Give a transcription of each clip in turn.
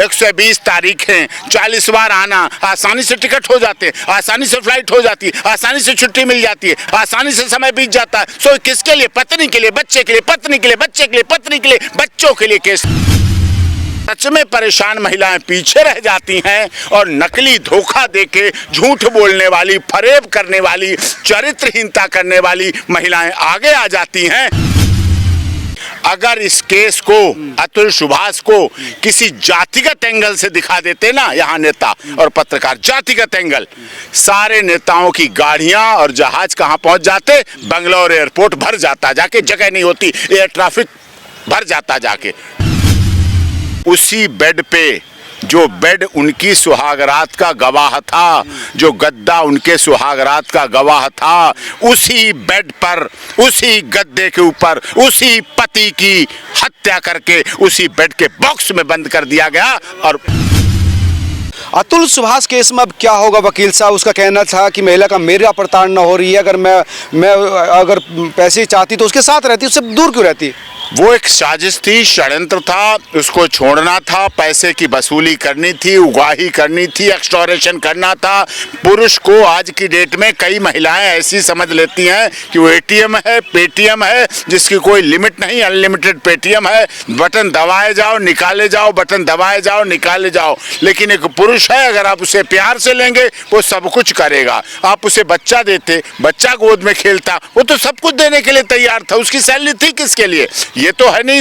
120 तारीखें, 40 बार आना, आसानी से टिकट हो जाते हैं, आसानी से फ्लाइट हो जाती है, आसानी से छुट्टी मिल जाती है, आसानी से समय बीत जाता है। सो किसके लिए? पत्नी के लिए, बच्चे के लिए, पत्नी के लिए, बच्चे के लिए, पत्नी के लिए, बच्चों के लिए केस। सच में परेशान महिलाएं पीछे रह जाती हैं और नकली धोखा देके झूठ बोलने वाली, फरेब करने वाली, चरित्रहीनता करने वाली महिलाएं आगे आ जाती हैं। अगर इस केस को, अतुल सुभाष को किसी जातिगत एंगल से दिखा देते ना यहाँ नेता और पत्रकार, जातिगत एंगल, सारे नेताओं की गाड़ियां और जहाज कहाँ पहुंच जाते? बंगलौर एयरपोर्ट भर जाता, जाके जगह नहीं होती, एयर ट्रैफिक भर जाता जाके। उसी बेड पे, जो बेड उनकी सुहागरात का गवाह था, जो गद्दा उनके सुहागरात का गवाह था, उसी बेड पर, उसी गद्दे के ऊपर उसी पति की हत्या करके उसी बेड के बॉक्स में बंद कर दिया गया। और अतुल सुभाष केस में अब क्या होगा? वकील साहब, उसका कहना था कि महिला का मेरा प्रताड़ना हो रही है, अगर मैं अगर पैसे चाहती तो उसके साथ रहती, उससे दूर क्यों रहती? वो एक साजिश थी, षड्यंत्र था, उसको छोड़ना था, पैसे की वसूली करनी थी, उगाही करनी थी, एक्सटॉर्शन करना था। पुरुष को आज की डेट में कई महिलाएं ऐसी समझ लेती हैं कि वो एटीएम है, पेटीएम है, जिसकी कोई लिमिट नहीं, अनलिमिटेड पेटीएम है, बटन दबाए जाओ निकाले जाओ, बटन दबाए जाओ निकाले जाओ। लेकिन एक पुरुष है, अगर आप उसे प्यार से लेंगे वो सब कुछ करेगा। आप उसे बच्चा देते, बच्चा गोद में खेलता, वो तो सब कुछ देने के लिए तैयार था। उसकी सैलरी थी किसके लिए? ये तो है नहीं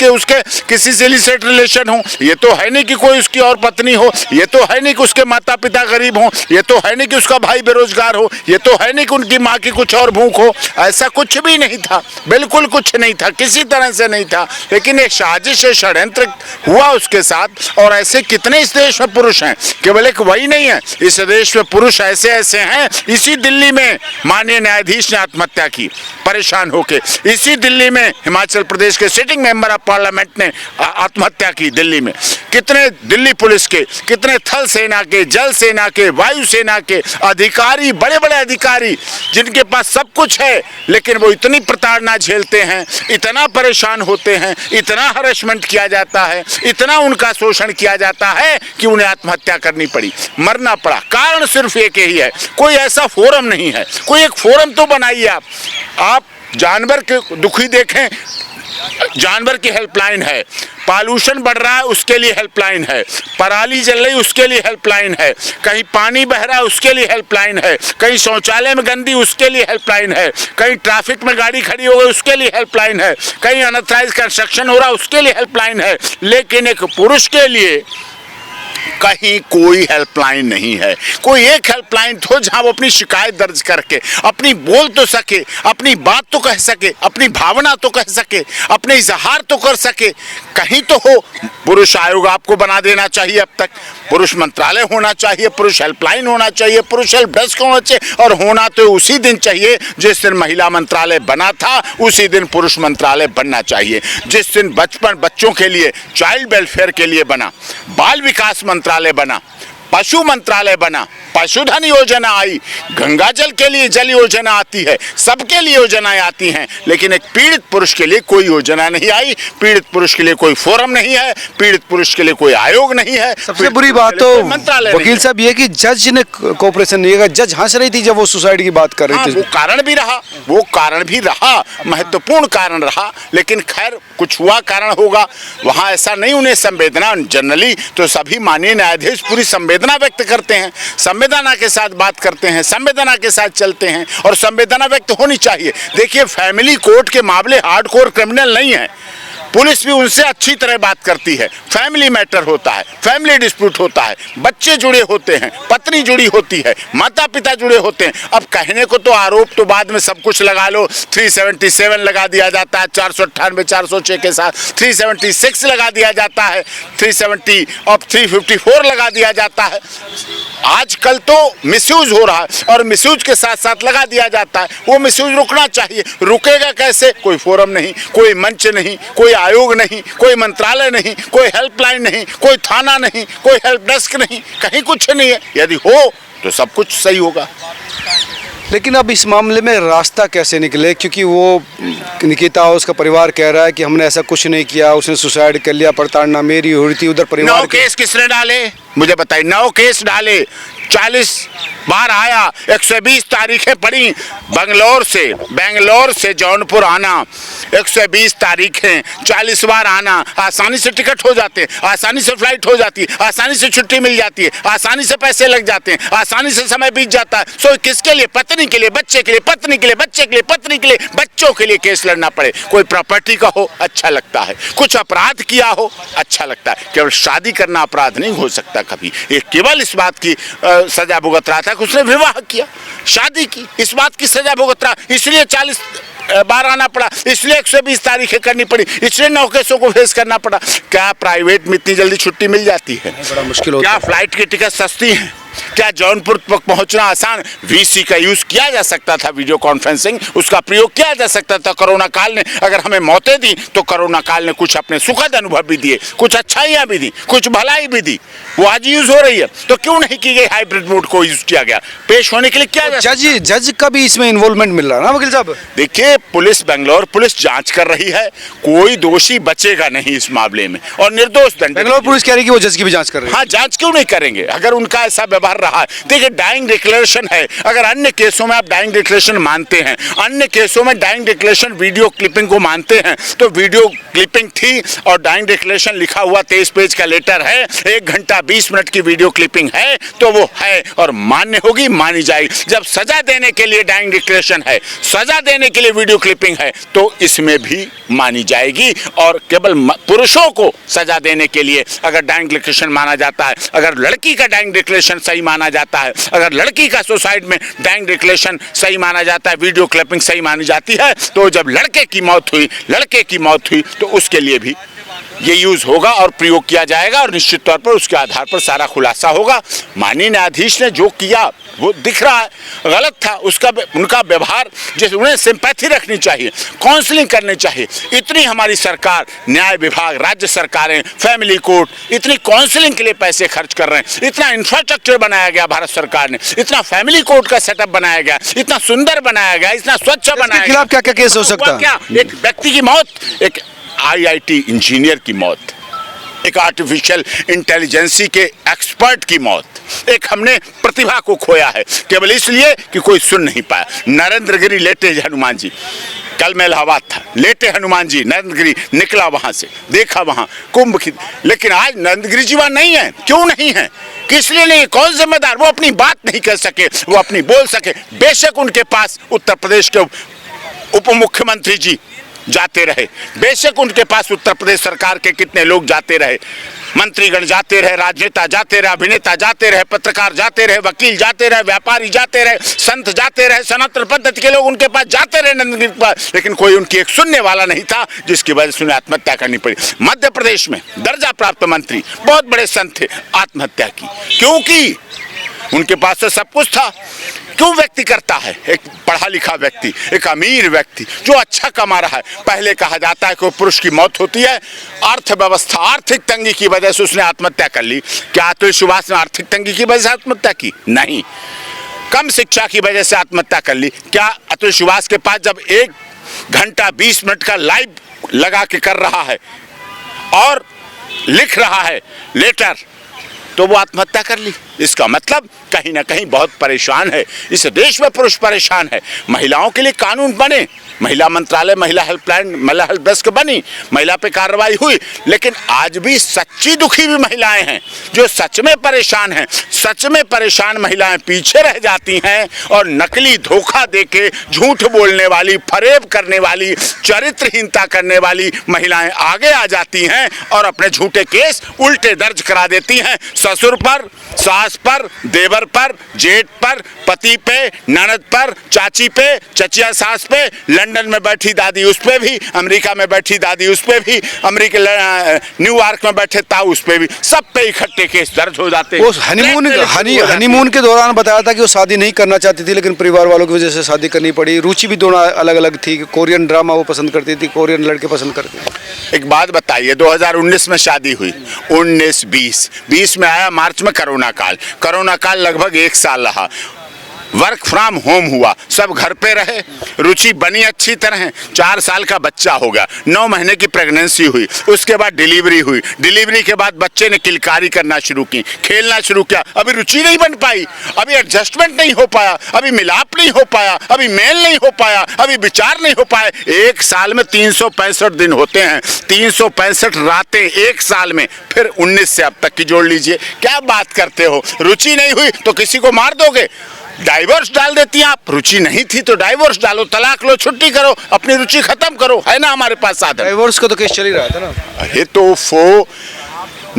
उसके किसी से इलिसिट रिलेशन हो, ये तो है नहीं कि कोई उसकी और पत्नी हो, ये तो है नहीं कि उसके माता पिता गरीब हो, ये तो है नहीं कि उसका भाई बेरोजगार हो, ये तो है नहीं कि उनकी माँ की कुछ और भूख हो। ऐसा कुछ भी नहीं था, बिल्कुल कुछ नहीं था, किसी तरह से नहीं था। लेकिन एक साजिश, षड्यंत्र हुआ उसके साथ। और ऐसे कितने इस देश में पुरुष हैं, केवल एक वही नहीं है, इस देश में पुरुष ऐसे ऐसे हैं। इसी दिल्ली में माननीय न्यायाधीश ने आत्महत्या की परेशान होके, इसी दिल्ली में हिमाचल प्रदेश के सिटिंग मेंबर ऑफ पार्लियामेंट ने आत्महत्या की दिल्ली में। कितने दिल्ली पुलिस के, कितने थल सेना के, जल सेना के, वायु सेना के अधिकारी, बड़े बड़े अधिकारी, जिनके पास सब कुछ है, लेकिन वो इतनी प्रताड़ना झेलते हैं, इतना परेशान होते हैं, इतना हरेसमेंट किया जाता है, इतना उनका शोषण किया जाता है कि उन्हें आत्महत्या करनी पड़ी, मरना पड़ा। कारण सिर्फ एक ही है, कोई ऐसा फोरम नहीं है। कोई एक फोरम तो बनाइए। आप जानवर के दुखी देखें, जानवर की हेल्पलाइन है, पॉल्यूशन बढ़ रहा है उसके लिए हेल्पलाइन है, पराली जल रही उसके लिए हेल्पलाइन है, कहीं पानी बह रहा है उसके लिए हेल्पलाइन है, कहीं शौचालय में गंदी उसके लिए हेल्पलाइन है, कहीं ट्रैफिक में गाड़ी खड़ी हो गई उसके लिए हेल्पलाइन है, कहीं अनऑथराइज्ड कंस्ट्रक्शन हो रहा है उसके लिए हेल्पलाइन है। लेकिन एक पुरुष के लिए कहीं कोई हेल्पलाइन नहीं है। कोई एक हेल्पलाइन तो जहां वो अपनी शिकायत दर्ज करके अपनी बोल तो सके, अपनी बात तो कह सके, अपनी भावना तो कह सके, अपने इजहार तो कर सके, कहीं तो हो। पुरुष आयोग आपको बना देना चाहिए, अब तक पुरुष मंत्रालय होना चाहिए, पुरुष हेल्पलाइन होना चाहिए, पुरुष हेल्प डेस्क होना चाहिए। और होना तो उसी दिन चाहिए जिस दिन महिला मंत्रालय बना था, उसी दिन पुरुष मंत्रालय बनना चाहिए। जिस दिन बच्चों के लिए, चाइल्ड वेलफेयर के लिए बना, बाल विकास मंत्रालय बना, पशु मंत्रालय बना, पशुधन योजना आई, गंगा जल के लिए जल योजना आती है, सबके लिए योजनाएं आती हैं। लेकिन एक पीड़ित पुरुष के लिए कोई योजना नहीं आई, पीड़ित पुरुष के लिए कोई फोरम नहीं है, पीड़ित पुरुष के लिए कोई आयोग नहीं है। सबसे बुरी बात तो वकील साहब ये कि जज ने कोऑपरेशन नहीं किया। जज हंस रही थी जब वो सुसाइड की बात कर रही थी। वो कारण भी रहा, महत्वपूर्ण कारण रहा। लेकिन खैर कुछ हुआ, कारण होगा, वहाँ ऐसा नहीं उन्हें संवेदना। जनरली तो सभी माननीय न्यायाधीश पूरी संवेदना व्यक्त करते हैं, संवेदना के साथ बात करते हैं, संवेदना के साथ चलते हैं, और संवेदना व्यक्त होनी चाहिए। देखिए, फैमिली कोर्ट के मामले हार्डकोर क्रिमिनल नहीं है, पुलिस भी उनसे अच्छी तरह बात करती है। फैमिली मैटर होता है, फैमिली डिस्प्यूट होता है, बच्चे जुड़े होते हैं, पत्नी जुड़ी होती है, माता पिता जुड़े होते हैं। अब कहने को तो आरोप तो बाद में सब कुछ लगा लो, 377 लगा दिया जाता है, 498 406 के साथ 376 लगा दिया जाता है, 370 और 354 लगा दिया जाता है। आजकल तो मिसयूज हो रहा है, और मिसयूज के साथ साथ लगा दिया जाता है। वो मिसयूज रुकना चाहिए। रुकेगा कैसे? कोई फोरम नहीं, कोई मंच नहीं, कोई आयोग नहीं, कोई मंत्रालय नहीं, कोई हेल्पलाइन नहीं, कोई थाना नहीं, कोई हेल्प डेस्क नहीं, कहीं कुछ नहीं है। यदि हो तो सब कुछ सही होगा। लेकिन अब इस मामले में रास्ता कैसे निकले, क्योंकि वो निकिता और उसका परिवार कह रहा है कि हमने ऐसा कुछ नहीं किया, उसने सुसाइड कर लिया, प्रताड़ना मेरी हुई थी, उधर परिवार 9 केस किसने डाले मुझे बताइए, 9 केस डाले, 40 बार आया, 120 तारीखें पड़ी, बेंगलोर से जौनपुर आना 120 तारीखें, 40 बार आना, आसानी से टिकट हो जाते हैं, आसानी से फ्लाइट हो जाती है, आसानी से छुट्टी मिल जाती है, आसानी से पैसे लग जाते हैं, आसानी से समय बीत जाता है। सो किसके लिए? पत्नी के लिए, बच्चे के लिए, पत्नी के लिए, बच्चे के लिए, पत्नी के लिए, बच्चों के लिए केस लड़ना पड़े। कोई प्रॉपर्टी का हो अच्छा लगता है, कुछ अपराध किया हो अच्छा लगता है। केवल शादी करना अपराध नहीं हो सकता कभी। ये केवल इस बात की सजा भुगत रहा था कि उसने विवाह किया, शादी की, इस बात की सजा भुगत रहा, इसलिए 40 बार आना पड़ा, इसलिए 120 तारीखें करनी पड़ी, इसलिए 9 केसों को फेस करना पड़ा। क्या प्राइवेट में इतनी जल्दी छुट्टी मिल जाती है? बड़ा मुश्किल होता है। क्या फ्लाइट की टिकट सस्ती है? क्या जौनपुर तक पहुंचना आसान? वीसी का यूज किया जा सकता था, वीडियो कॉन्फ्रेंसिंग, उसका प्रयोग किया जा सकता था। कोरोना काल ने अगर हमें मौतें दी तो कोरोना काल ने कुछ अपने सुखद अनुभव भी दिए, कुछ अच्छाइयां भी दी, कुछ भलाई भी दी, वो आज यूज हो रही है। तो क्यों नहीं की गई हाइब्रिड मोड को यूज किया गया? पेश होने के लिए क्या जज का भी इसमें इन्वॉल्वमेंट मिल रहा है ना वकील साहब? देखिए, बेंगलोर पुलिस जांच कर रही है, कोई दोषी बचेगा नहीं इस मामले में, और निर्दोष दंड। बेंगलोर पुलिस कह रही है कि वो जज की भी जांच कर रही है। हाँ, जांच क्यों नहीं करेंगे अगर उनका ऐसा व्यवहार रहा है? देखिए, डाइंग डिक्लेरेशन है, अगर अन्य केसों में आप डाइंग डिक्लेरेशन मानते हैं, अन्य केसों में डाइंग डिक्लेरेशन वीडियो क्लिपिंग को मानते हैं, तो वीडियो क्लिपिंग थी और डाइंग डिक्लेरेशन लिखा हुआ 23 पेज का लेटर है, 1 घंटा 20 मिनट की वीडियो क्लिपिंग है, तो वो है और मान्य होगी, मानी जाएगी। जब सजा देने के लिए डाइंग डिक्लेरेशन है, सजा देने के लिए वीडियो क्लिपिंग है, तो इसमें भी मानी जाएगी। और केवल पुरुषों को सजा देने के लिए अगर डाइंग डिक्लेरेशन माना जाता है, अगर लड़की का डाइंग डिक्लेरेशन सही माना जाता है, अगर लड़की का सुसाइड में डाइंग डिक्लेरेशन सही माना जाता है, वीडियो क्लिपिंग सही मानी जाती है, तो जब लड़के की मौत हुई तो उसके लिए भी ये यूज होगा और प्रयोग किया जाएगा, और निश्चित तौर पर उसके आधार पर सारा खुलासा होगा। माननीय न्यायाधीश ने जो किया वो दिख रहा है गलत था, उनका व्यवहार, जैसे उन्हें सिंपैथी रखनी चाहिए, काउंसलिंग करनी चाहिए। इतनी हमारी सरकार, न्याय विभाग, राज्य सरकारें, फैमिली कोर्ट इतनी काउंसलिंग के लिए पैसे खर्च कर रहे हैं, इतना इंफ्रास्ट्रक्चर बनाया गया भारत सरकार ने, इतना फैमिली कोर्ट का सेटअप बनाया गया, इतना सुंदर बनाया गया, इतना स्वच्छ बनाया गया। क्या क्या केस हो सकता है? क्या एक व्यक्ति की मौत, एक IIT इंजीनियर की मौत, एक आर्टिफिशियल इंटेलिजेंसी के एक्सपर्ट की मौत, एक हमने प्रतिभा को खोया है केवल इसलिए कि कोई सुन नहीं पाया। नरेंद्रगिरी लेटे हनुमान जी, कल मैं इलाहाबाद था, लेटे हनुमान जी नरेंद्रगिरी, निकला वहां से, देखा वहां कुंभ की, लेकिन आज नरेंद्रगिरी जी वहां नहीं है। क्यों नहीं है? किस लिए नहीं? कौन जिम्मेदार? वो अपनी बात नहीं कह सके, वो अपनी बोल सके। बेशक उनके पास उत्तर प्रदेश के उप मुख्यमंत्री जी जाते रहे, बेशक उनके पास उत्तर प्रदेश सरकार के कितने लोग जाते रहे, मंत्रीगण जाते रहे, राजनेता जाते रहे, अभिनेता जाते रहे, पत्रकार जाते रहे, वकील जाते रहे, व्यापारी जाते रहे, संत जाते रहे, सनातन पद्धति के लोग उनके पास जाते रहे नंदगिरी के पास, लेकिन कोई उनकी एक सुनने वाला नहीं था, जिसकी वजह से उन्हें आत्महत्या करनी पड़ी। मध्य प्रदेश में दर्जा प्राप्त मंत्री, बहुत बड़े संत थे, आत्महत्या की। क्यों की? उनके पास तो सब कुछ था। क्यों व्यक्ति करता है? एक पढ़ा लिखा व्यक्ति, एक अमीर व्यक्ति जो अच्छा कमा रहा है। पहले कहा जाता है कि पुरुष की मौत होती है अर्थव्यवस्था, आर्थिक तंगी की वजह से उसने आत्महत्या कर ली। क्या अतुल सुभाष ने आर्थिक तंगी की वजह से आत्महत्या की? नहीं। कम शिक्षा की वजह से आत्महत्या कर ली। क्या अतुल सुभाष के पास जब 1 घंटा 20 मिनट का लाइव लगा के कर रहा है और लिख रहा है लेटर, तो वो आत्महत्या कर ली? इसका मतलब कहीं ना कहीं बहुत परेशान है इस देश में, पुरुष परेशान है। महिलाओं के लिए कानून बने, महिला मंत्रालय, महिला हेल्पलाइन, महिला हेल्प डेस्क बनी, महिला पे कार्रवाई हुई, लेकिन आज भी सच्ची दुखी भी महिलाएं हैं जो सच में परेशान हैं। सच में परेशान महिलाएं पीछे रह जाती हैं और नकली धोखा देके झूठ बोलने वाली, फरेब करने वाली, चरित्रहीनता करने वाली महिलाएं आगे आ जाती हैं और अपने झूठे केस उल्टे दर्ज करा देती हैं। ससुर पर, सास पर, देवर पर, जेठ पर, पति पे, ननद पर, चाची पे, चचिया सास पे, लंदन में बैठी दादी उस पे भी, अमेरिका में बैठी दादी उस पे भी, अमेरिका न्यूयॉर्क में बैठे ताऊ उस पे भी, सब पे इकट्ठे केस दर्ज हो जाते हैं। वो हनीमून के दौरान बताया था कि वो शादी नहीं करना चाहती थी, लेकिन परिवार वालों की वजह से शादी करनी पड़ी। रुचि भी दोनों अलग अलग थी, कोरियन ड्रामा वो पसंद करती थी, कोरियन लड़के पसंद करती थी। एक बात बताइए, 2019 में शादी हुई, 19-20 में आया मार्च में कोरोना काल लगभग 1 साल रहा। वर्क फ्रॉम होम हुआ, सब घर पे रहे, रुचि बनी अच्छी तरह, 4 साल का बच्चा हो गया, 9 महीने की प्रेगनेंसी हुई, उसके बाद डिलीवरी हुई, डिलीवरी के बाद बच्चे ने किलकारी करना शुरू की, खेलना शुरू किया, अभी रुचि नहीं बन पाई, अभी एडजस्टमेंट नहीं हो पाया, अभी मिलाप नहीं हो पाया, अभी मेल नहीं हो पाया, अभी विचार नहीं हो पाए। एक साल में 365 दिन होते हैं, 365 रातें एक साल में, फिर 19 से अब तक की जोड़ लीजिए, क्या बात करते हो। रुचि नहीं हुई तो किसी को मार दोगे, डाइवोर्स डाल देती हैं आप, रुचि नहीं थी तो डाइवोर्स डालो, तलाक लो, छुट्टी करो, अपनी रुचि खत्म करो, है ना हमारे पास साधन। डाइवोर्स का तो केस चल ही रहा था ना। अरे तो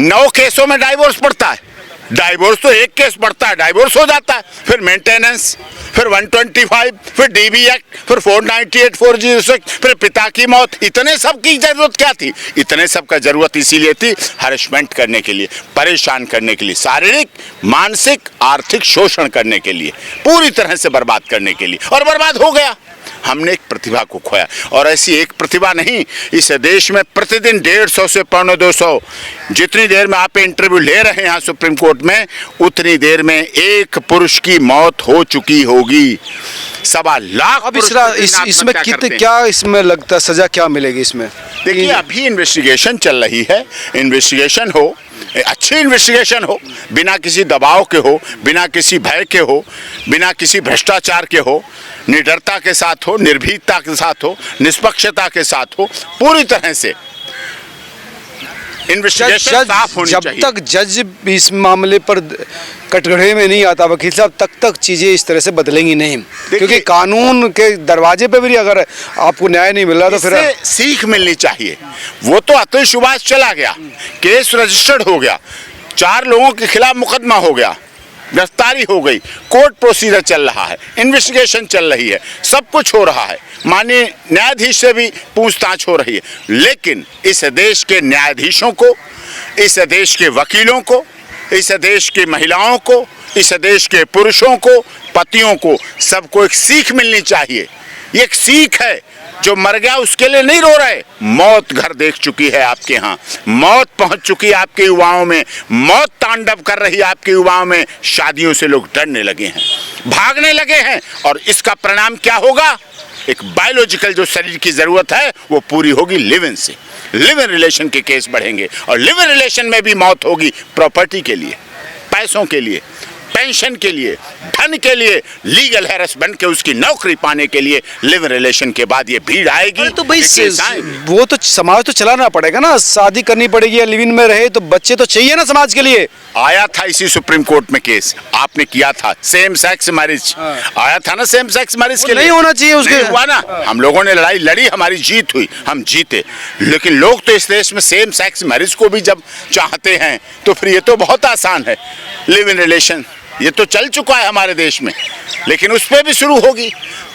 9 केसों में डाइवोर्स पड़ता है, डाइवोर्स तो एक केस पड़ता है, डाइवोर्स हो जाता है, फिर मेंटेनेंस, फिर 125, फिर डीबी एक्ट, फिर 498, 406, फिर पिता की मौत, इतने सब की जरूरत क्या थी। इतने सब का जरूरत इसीलिए थी, हरेसमेंट करने के लिए, परेशान करने के लिए, शारीरिक मानसिक आर्थिक शोषण करने के लिए, पूरी तरह से बर्बाद करने के लिए, और बर्बाद हो गया। हमने एक प्रतिभा को खोया, और ऐसी एक प्रतिभा नहीं, इस देश में प्रतिदिन 150 से 250, जितनी देर में आप इंटरव्यू ले रहे हैं यहाँ सुप्रीम कोर्ट में, उतनी देर में एक पुरुष की मौत हो चुकी होगी। 1.25 लाख। अब इसमें कितने, क्या इसमें लगता सजा क्या मिलेगी इसमें? देखिए अभी इन्वेस्टिगेशन चल रही है, इन्वेस्टिगेशन हो, अच्छी इन्वेस्टिगेशन हो, बिना किसी दबाव के हो, बिना किसी भय के हो, बिना किसी भ्रष्टाचार के हो, निडरता के साथ हो, निर्भीकता के साथ हो, निष्पक्षता के साथ हो, पूरी तरह से इन्वेस्टिगेशन साफ होनी चाहिए। जब तक जज इस मामले पर कटघरे में नहीं आता वकील साहब, तक चीजें इस तरह से बदलेंगी नहीं, क्योंकि कानून के दरवाजे पे भी अगर आपको न्याय नहीं मिल रहा तो फिर सीख मिलनी चाहिए। वो तो अतुल सुभाष चला गया, केस रजिस्टर्ड हो गया, 4 लोगों के खिलाफ मुकदमा हो गया, गिरफ्तारी हो गई, कोर्ट प्रोसीजर चल रहा है, इन्वेस्टिगेशन चल रही है, सब कुछ हो रहा है, माननीय न्यायाधीश से भी पूछताछ हो रही है, लेकिन इस देश के न्यायाधीशों को, इस देश के वकीलों को, इस देश की महिलाओं को, इस देश के पुरुषों को, पतियों को, सबको एक सीख मिलनी चाहिए। ये एक सीख है, जो मर गया उसके लिए नहीं रो रहे, मौत घर देख चुकी है आपके यहाँ, मौत पहुंच चुकी है आपके युवाओं में, मौत तांडव कर रही है आपके युवाओं में, शादियों से लोग डरने लगे हैं, भागने लगे हैं, और इसका परिणाम क्या होगा? एक बायोलॉजिकल जो शरीर की जरूरत है वो पूरी होगी लिव इन से, लिव इन रिलेशन के केस बढ़ेंगे, और लिव इन रिलेशन में भी मौत होगी प्रॉपर्टी के लिए, पैसों के लिए, पेंशन के लिए, धन के लिए, लीगल हेरस बन के उसकी नौकरी पाने के लिए लिव इन रिलेशन के बाद ये भीड़ आएगी। तो भाई वो तो समाज तो चलाना पड़ेगा ना, शादी करनी पड़ेगी या लिव इन में रहे तो बच्चे तो चाहिए ना समाज के लिए। आया था इसी सुप्रीम कोर्ट में केस, आपने किया था सेम सेक्स मैरिज, आया था ना सेम सेक्स मैरिज के लिए, नहीं होना चाहिए उसके, हुआ ना, हम लोगों ने लड़ाई लड़ी, हमारी जीत हुई, हम जीते, लेकिन लोग तो इस देश में सेम सेक्स मैरिज को भी जब चाहते हैं तो फिर ये तो बहुत आसान है, लिव इन रिलेशन ये तो चल चुका है हमारे देश में, लेकिन उस पर भी शुरू होगी।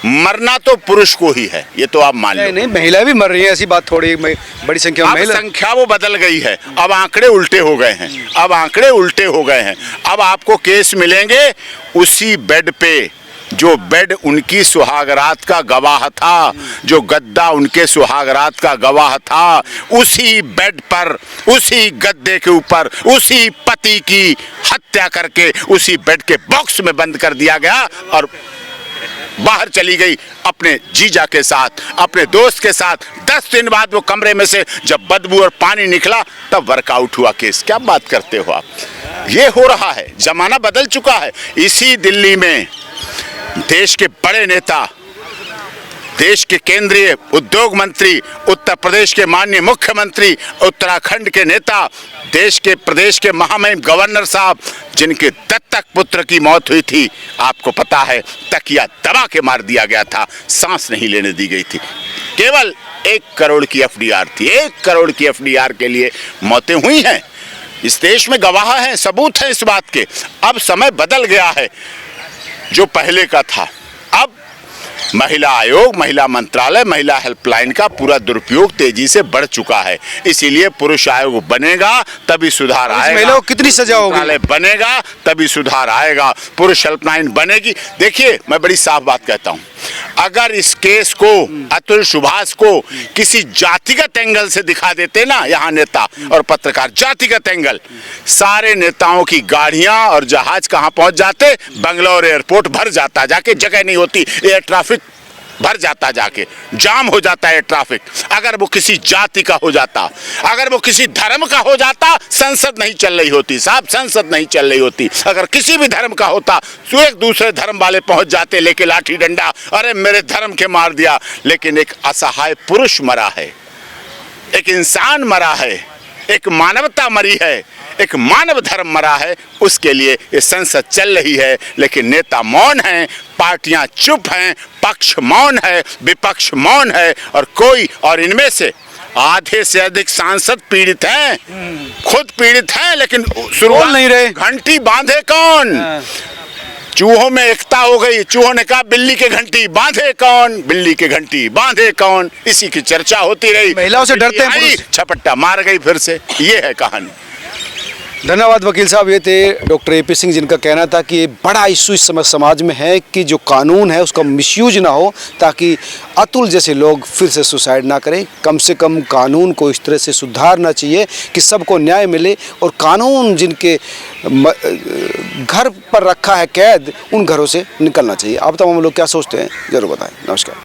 मरना तो पुरुष को ही है, ये तो आप मान लो। नहीं, महिला भी मर रही है, ऐसी बात थोड़ी बड़ी संख्या में महिला, संख्या वो बदल गई है, अब आंकड़े उल्टे हो गए हैं, अब आंकड़े उल्टे हो गए हैं, अब आपको केस मिलेंगे उसी बेड पे जो बेड उनकी सुहागरात का गवाह था, जो गद्दा उनके सुहागरात का गवाह था, उसी बेड पर, उसी गद्दे के ऊपर, उसी पति की हत्या करके उसी बेड के बॉक्स में बंद कर दिया गया, और बाहर चली गई अपने जीजा के साथ, अपने दोस्त के साथ। 10 दिन बाद वो कमरे में से जब बदबू और पानी निकला तब वर्कआउट हुआ केस। क्या बात करते हो आप? ये हो रहा है, जमाना बदल चुका है। इसी दिल्ली में देश के बड़े नेता, देश के केंद्रीय उद्योग मंत्री, उत्तर प्रदेश के माननीय मुख्यमंत्री, उत्तराखंड के नेता, देश के प्रदेश के महामहिम गवर्नर साहब, जिनके दत्तक पुत्र की मौत हुई थी, आपको पता है तकिया दबा के मार दिया गया था, सांस नहीं लेने दी गई थी। केवल 1 करोड़ की एफडीआर थी, 1 करोड़ की एफडीआर के लिए मौतें हुई हैं। इस देश में गवाह हैं, सबूत हैं इस बात के। अब समय बदल गया है जो पहले का था। अब महिला आयोग, महिला मंत्रालय, महिला हेल्पलाइन का पूरा दुरुपयोग तेजी से बढ़ चुका है, इसीलिए पुरुष आयोग बनेगा तभी सुधार आएगा। महिलाओं को कितनी सजा होगी? मंत्रालय बनेगा तभी सुधार आएगा, पुरुष हेल्पलाइन बनेगी। देखिए मैं बड़ी साफ बात कहता हूँ, अगर इस केस को अतुल सुभाष को किसी जातिगत एंगल से दिखा देते ना यहाँ नेता और पत्रकार, जातिगत एंगल, सारे नेताओं की गाड़ियां और जहाज कहाँ पहुंच जाते? बंगलौर एयरपोर्ट भर जाता, जाके जगह नहीं होती, एयर ट्रैफिक भर जाता, जाके जाम हो जाता है ट्रैफिक। अगर वो किसी जाति का हो जाता, अगर वो किसी धर्म का हो जाता, संसद नहीं चल रही होती साहब, संसद नहीं चल रही होती। अगर किसी भी धर्म का होता तो एक दूसरे धर्म वाले पहुंच जाते लेके लाठी डंडा, अरे मेरे धर्म के मार दिया। लेकिन एक असहाय पुरुष मरा है, एक इंसान मरा है, एक मानवता मरी है, एक मानव धर्म मरा है, उसके लिए ये संसद चल रही है। लेकिन नेता मौन हैं, पार्टियां चुप हैं, पक्ष मौन है, विपक्ष मौन है, और इनमें से आधे से अधिक सांसद पीड़ित हैं, खुद पीड़ित हैं, लेकिन शुरुआत नहीं रहे। घंटी बांधे कौन? चूहों में एकता हो गई, चूहों ने कहा बिल्ली के घंटी बांधे कौन, बिल्ली के घंटी बांधे कौन, इसी की चर्चा होती रही। महिलाओं से डरते हैं आई, झपट्टा मार गई फिर से, ये है कहानी। धन्यवाद वकील साहब। ये थे डॉक्टर AP सिंह, जिनका कहना था कि ये बड़ा इशू इस समय समाज में है कि जो कानून है उसका मिसयूज ना हो, ताकि अतुल जैसे लोग फिर से सुसाइड ना करें। कम से कम कानून को इस तरह से सुधारना चाहिए कि सबको न्याय मिले, और कानून जिनके घर पर रखा है कैद, उन घरों से निकलना चाहिए। आप तमाम लोग क्या सोचते हैं, जरूर बताएं। नमस्कार।